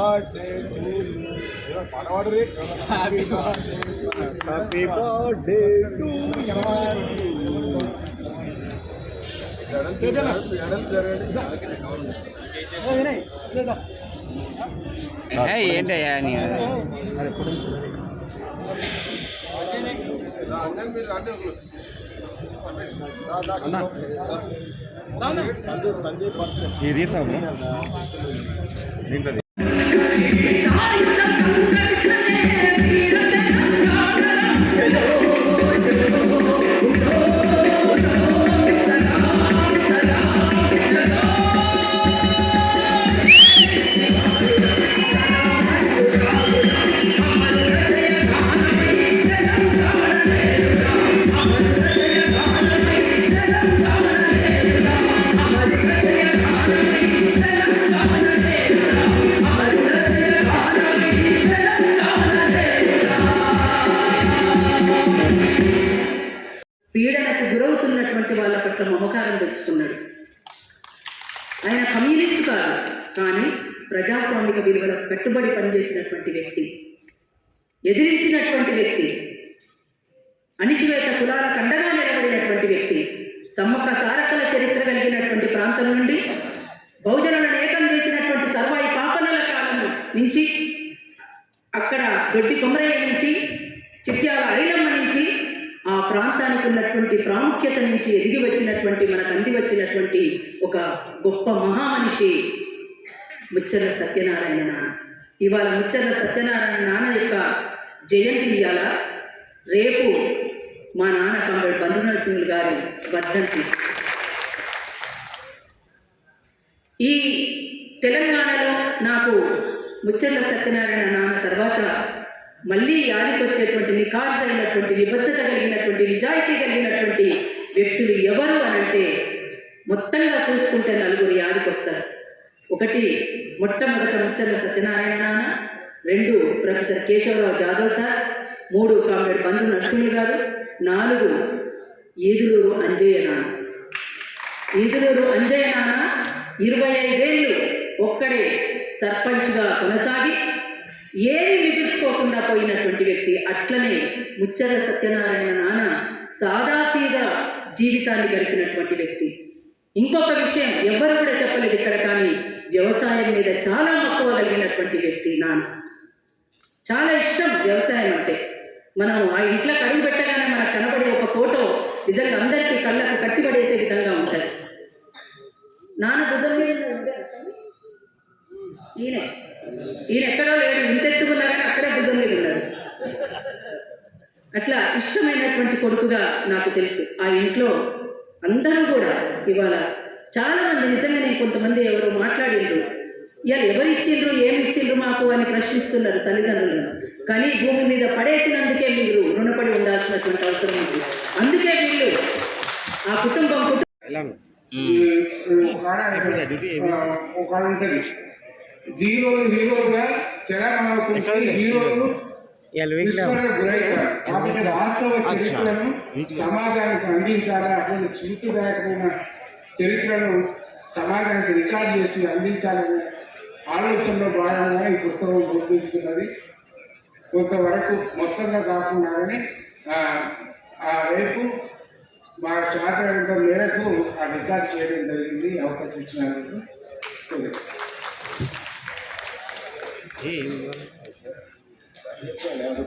Birthday happy birthday to ఏంటయ్యా ఇది తీసాము దీంట్లో పీడనకు గురవుతున్నటువంటి వాళ్ళ పట్ల మమకారం పెంచుకున్నాడు. ఆయన కమ్యూనిస్ట్ కాదు, కానీ ప్రజాస్వామిక విలువలకు కట్టుబడి పనిచేసినటువంటి వ్యక్తి, ఎదిరించినటువంటి వ్యక్తి, అణిచివేత కులాలకు అండగా నిలబడినటువంటి వ్యక్తి, సమ్మక్క సారక్కల చరిత్ర కలిగినటువంటి ప్రాంతం నుండి బహుజనులను ఏకం చేసినటువంటి సర్వాయి పాపనల కాలం నుంచి, అక్కడ దొడ్డి కొమరయ్య నుంచి, చిట్యాల ఐలమ్మ నుంచి, ఆ ప్రాంతానికి ఉన్నటువంటి ప్రాముఖ్యత నుంచి ఎదిగి వచ్చినటువంటి, మనకు అంది వచ్చినటువంటి ఒక గొప్ప మహామనిషి ముచ్చర్ల సత్యనారాయణ నాన్న. ఇవాళ ముచ్చర్ల సత్యనారాయణ నాన్న యొక్క జయంతి ఇవాళ, రేపు మా నాన్న కంబడి బంధు నరసింహులు గారి వర్ధంతి. ఈ తెలంగాణలో నాకు ముచ్చర్ల సత్యనారాయణ నాన్న తర్వాత మళ్ళీ యాదికి వచ్చేటువంటి నిఖార్స్ అయినటువంటి, నిబద్ధత కలిగినటువంటి, నిజాయితీ కలిగినటువంటి వ్యక్తులు ఎవరు అనంటే మొత్తంగా చూసుకుంటే నలుగురు యాదికి వస్తారు. ఒకటి మొట్టమొదట ముచ్చర్ల సత్యనారాయణ నాన్న, 2 professor Keshava Rao Jadhav sir, 3 comrade Bandhu Narasimhulu గారు, 4 ఈదులూరు అంజయ్య నాన్న. ఈదులూరు అంజయ్య నాన్న 25 ఏళ్ళు ఒక్కడే సర్పంచ్గా కొనసాగి ఏమి మిగుల్చుకోకుండా పోయినటువంటి వ్యక్తి. అట్లనే ముచ్చర్ల సత్యనారాయణ నాన్న సాదాసీదా జీవితాన్ని గడిపినటువంటి వ్యక్తి. ఇంకొక విషయం ఎవరు కూడా చెప్పలేదు ఇక్కడ, కానీ వ్యవసాయం మీద చాలా మక్కువ కలిగినటువంటి వ్యక్తి నాన్న. చాలా ఇష్టం వ్యవసాయం అంటే. మనం ఆ ఇంట్లో అడుగు పెట్టగానే మనకు కనబడే ఒక ఫోటో నిజంగా అందరికీ కళ్ళకు కట్టిపడేసే విధంగా ఉంటుంది. నాన్న భుజం మీద ఈయన ఎక్కడో లేడు, ఇంత ఎత్తుకున్నా కానీ అక్కడే భుజం మీద ఉన్నారు. అట్లా ఇష్టమైనటువంటి కొడుకుగా నాకు తెలుసు. ఆ ఇంట్లో అందరూ కూడా ఇవాళ చాలామంది, నిజంగా నేను కొంతమంది ఎవరో మాట్లాడిండ్రు, ఇవాళ ఎవరు ఇచ్చిండ్రు, ఏమి ఇచ్చిండ్రు మాకు అని ప్రశ్నిస్తున్నారు తల్లిదండ్రులను. కానీ భూమి మీద పడేసినందుకే మీరు రుణపడి ఉండాల్సినటువంటి అవసరం ఉంది. అందుకే వీళ్ళు ఆ కుటుంబం జీరోలు హీరోలుగా చలనమవుతుంటే హీరోలు గురవుతారు. కాబట్టి వాస్తవ చరిత్రను సమాజానికి అందించాలి. అటువంటి స్ఫూర్తిదాయకమైన చరిత్రను సమాజానికి రికార్డ్ చేసి అందించాలనే ఆలోచనలో భాగంగా ఈ పుస్తకం గుర్తించుకున్నది. కొంతవరకు మొత్తంగా కాకుండా కానీ రేపు మా శాస్త్రవేత్త మేరకు ఆ రికార్డ్ చేయడం జరిగింది. అవకాశం ఇచ్చినందుకు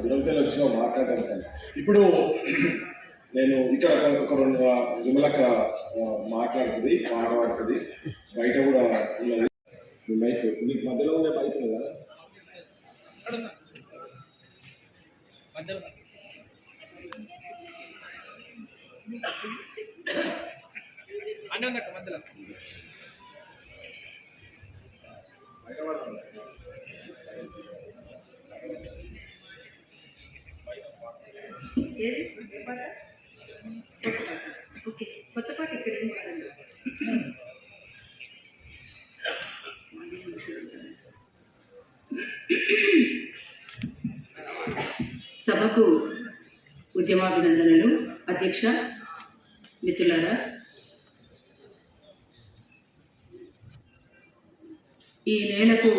దురంపేలు వచ్చినా మాట్లాడడానికి. ఇప్పుడు నేను ఇక్కడ ఒక 2 విమలక మాట్లాడుతుంది, పాడబడుతుంది, బయట కూడా ఉన్నది. మైక్ మీకు మధ్యలో ఉండే మైక్ కదా, మధ్యలో కొత్త పాట ఇక్కడ సభకు ఉద్యమాభినందనలు. అధ్యక్ష, మిత్రులారా, ఈ నేలకు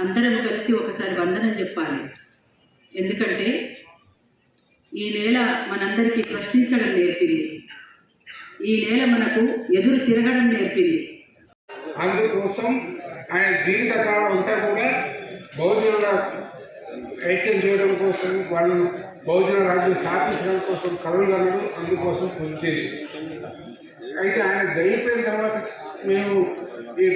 అందరం కలిసి ఒకసారి వందనం చెప్పాలి. ఎందుకంటే ఈ నేల మనందరికీ ప్రశ్నించడం నేర్పింది. ఈ నేల మనకు ఎదురు తిరగడం నేర్పింది. అందుకోసం ఆయన జీవితకాలం అంతా కూడా బహుజనుల ఐక్యం చేయడం కోసం, వాళ్ళు బహుజన రాజ్యం స్థాపించడం కోసం కలలుగలడు, అందుకోసం కృషి చేసి. అయితే ఆయన జరిగిపోయిన తర్వాత మేము ఈ